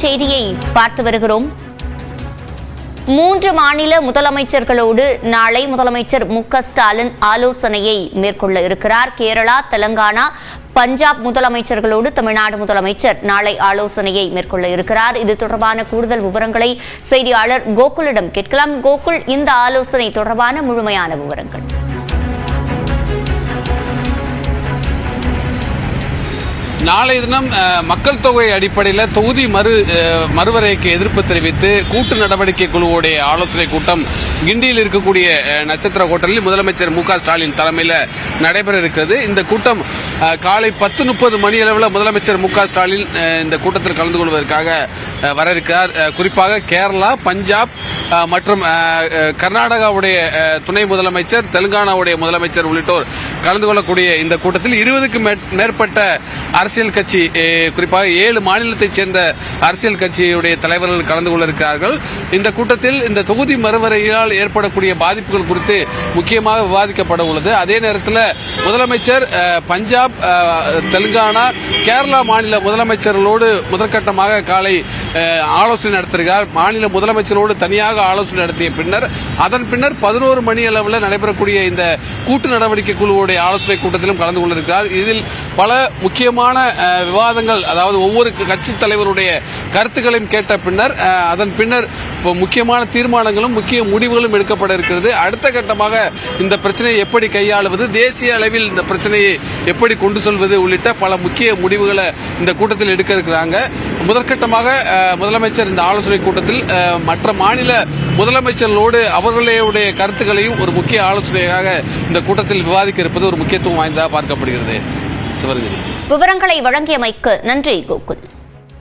செய்தியை பார்த்து வருகிறோம். 3 மாநில முதலமைச்சர்களோடு நாளை முதலமைச்சர் மு.க.ஸ்டாலின் ஆலோசனையை மேற்கொள்ள இருக்கிறார். கேரளா, தெலங்கானா, பஞ்சாப் முதலமைச்சர்களோடு தமிழ்நாடு முதலமைச்சர் நாளை ஆலோசனையை மேற்கொள்ள இருக்கிறார். இது தொடர்பான கூடுதல் விவரங்களை செய்தியாளர் கோகுலிடம் கேட்கலாம். கோகுல், இந்த ஆலோசனை தொடர்பான முழுமையான விவரங்கள். நாளைய தினம் மக்கள் தொகை அடிப்படையில் தொகுதி மறுவரைக்கு எதிர்ப்பு தெரிவித்து கூட்டு நடவடிக்கை குழுவுடைய ஆலோசனை கூட்டம் கிண்டியில் இருக்கக்கூடிய நட்சத்திர ஹோட்டலில் முதலமைச்சர் மு.க.ஸ்டாலின் தலைமையில் நடைபெற இருக்கிறது. இந்த கூட்டம் காலை 10:30 மணி அளவில் முதலமைச்சர் மு.க.ஸ்டாலின் இந்த கூட்டத்தில் கலந்து கொள்வதற்காக வர இருக்கிறார். குறிப்பாக கேரளா, பஞ்சாப் மற்றும் கர்நாடகாவுடைய துணை முதலமைச்சர், தெலுங்கானாவுடைய முதலமைச்சர் உள்ளிட்டோர் கலந்து கொள்ளக்கூடிய இந்த கூட்டத்தில் 20க்கும் மேற்பட்ட அரசியல் கட்சி, குறிப்பாக 7 மாநிலத்தைச் சேர்ந்த அரசியல் கட்சியுடைய தலைவர்கள் கலந்து கொள்ள இருக்கிறார்கள். இந்த கூட்டத்தில் இந்த தொகுதி மறுவரையால் ஏற்படக்கூடிய பாதிப்புகள் குறித்து முக்கியமாக விவாதிக்கப்பட உள்ளது. அதே நேரத்தில் முதலமைச்சர் பஞ்சாப், தெலுங்கானா, கேரளா மாநில முதலமைச்சர்களோடு முதற்கட்டமாக காலை ஆலோசனை நடத்துகிறார். மாநில முதலமைச்சரோடு தனியாக ஆலோசனை நடத்திய பின்னர் அதன் பின்னர் 11 மணி அளவில் நடைபெறக்கூடிய இந்த கூட்டு நடவடிக்கை குழுவுடைய ஆலோசனை கூட்டத்திலும் கலந்து கொண்டிருக்கிறார். இதில் பல முக்கியமான விவாதங்கள், அதாவது ஒவ்வொரு கட்சி தலைவருடைய கருத்துக்களையும் கேட்ட பின்னர் அதன் பின்னர் முக்கியமான தீர்மானங்களும் முக்கிய முடிவுகளும் எடுக்கப்பட இருக்கிறது. அடுத்த கட்டமாக இந்த பிரச்சனையை எப்படி கையாளுவது, தேசிய அளவில் இந்த பிரச்சனையை எப்படி கொண்டு செல்வது உள்ளிட்ட பல முக்கிய முடிவுகளை இந்த கூட்டத்தில் எடுக்க இருக்கிறாங்க. முதற்கட்டமாக முதலமைச்சர் இந்த ஆலோசனை கூட்டத்தில் மற்ற மாநில முதலமைச்சர்களோடு அவர்களுடைய கருத்துக்களையும் ஒரு முக்கிய ஆலோசனையாக இந்த கூட்டத்தில் விவாதிக்க இருப்பது ஒரு முக்கியத்துவம் வாய்ந்ததாக பார்க்கப்படுகிறது. சிவரஞ்சனி, விவரங்களை வழங்கியமைக்கு நன்றி கோகுல்.